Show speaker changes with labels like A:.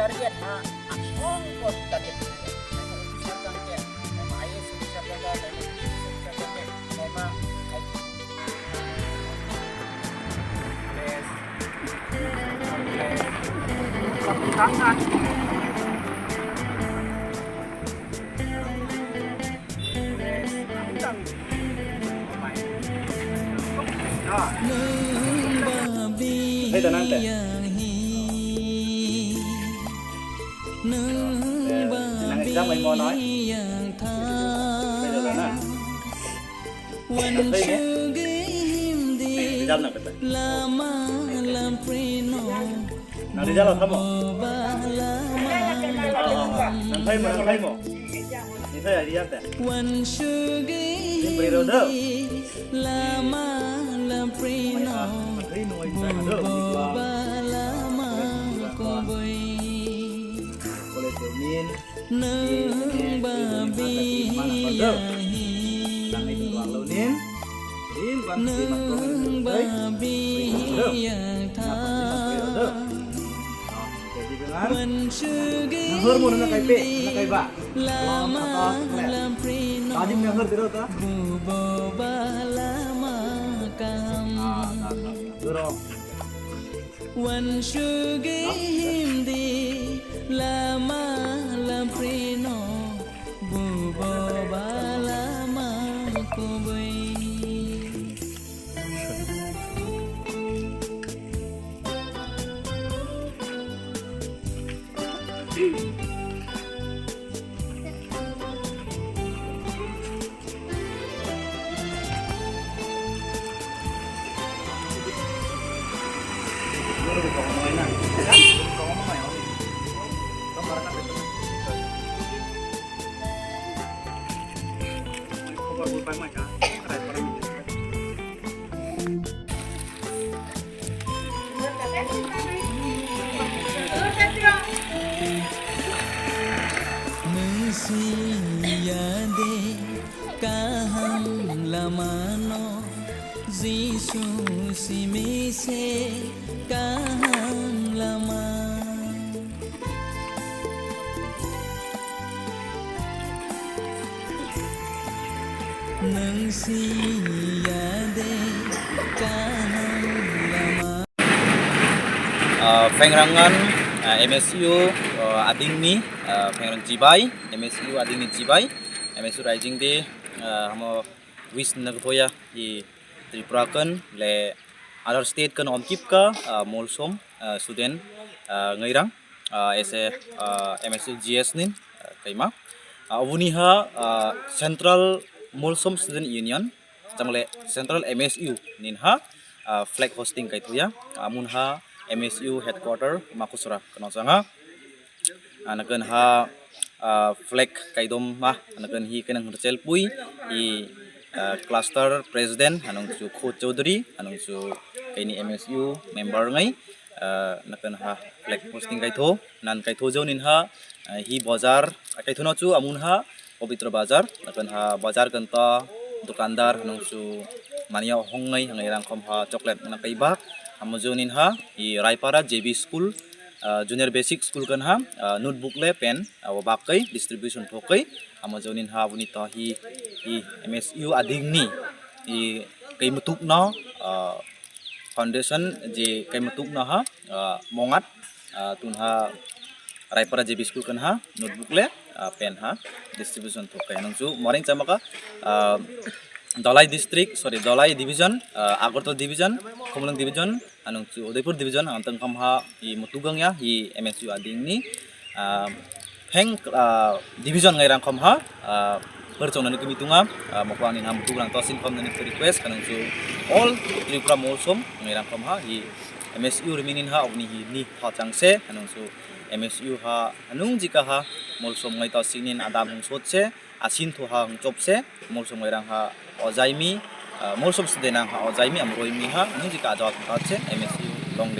A: target ha asong ko target bisa tangke mai bisa jaga dan bisa tangke tema tangan
B: Hey, tenang teh. Nàng exam mình mau nói. Bây giờ là nào? Đây nhé. Exam nào betul? Nàng đi ra là thăm không? Nàng thấy mà nàng thấy không? Đi thấy là đi ra teh. Đi beri roda. Thấy nuôi saya ada. Boleh domin. Nang babi nang itu ruang lunin. Nang babi yang thang. Jadi dengan nahur mo na kay pe, na kay ba. Tadi nahur dito ta. Duro. Wan shugim di lama lamprino bubo balama kubai. Jisu si mise kahang lama nang siyade kahang lama
C: Pengrangan MSU ading ni pengrangan jibai MSU ading ni jibai MSU rising day hamo wis nagpoya i Tripurakan le other state kan omkip ka molsom student ngairang ese MSU GS nin kaima awuni ha Central Molsom Student Union jangle Central MSU nin ha flag hosting kai tuya amun ha MSU headquarter Makhu kana sanga anakan ha flag kaidom ma anakan hi kanang hercel pui i cluster president anong su Kho Chaudhary anong su kaini MSU member ngai nakan ha flag posting kai tho nan kai tho jonin ha hi bazar kai thono chu amun ha pavitra bazar nakan ha bazar kan ta dukandar anong su mania hongai hangai rang khom ha chocolate na kai bak amojonin ha i Raipara JB school junior basic school kan ha notebook le pen wabakai distribution thokai amazonin ha buni ta hi MSU ading ni i kai mutuk na foundation je kai mutuk na ha mongat tun ha Raipara JB school kan ha notebook le pen ha distribution thokai nang su morning chamaka Dolai district Dolai division Agartala division Kumulang division anong su Udaipur division antang kamha i mutugang ya hi MSU ading ni heng division ngairang kamha perconan itu mitunga mokwang nin ham tulang tosin kom nin request kanang su all Tripura molsom ngairang kamha hi MSU reminin ha ogni hi ni ha changse anong su MSU ha anung jika ha molsom ngai tosinin adam hung sotse asin tho ha hung chopse molsom ngairang ha ojaimi molsom sedenang ha ojaimi amroimi ha anung jika ajawat kache MSU long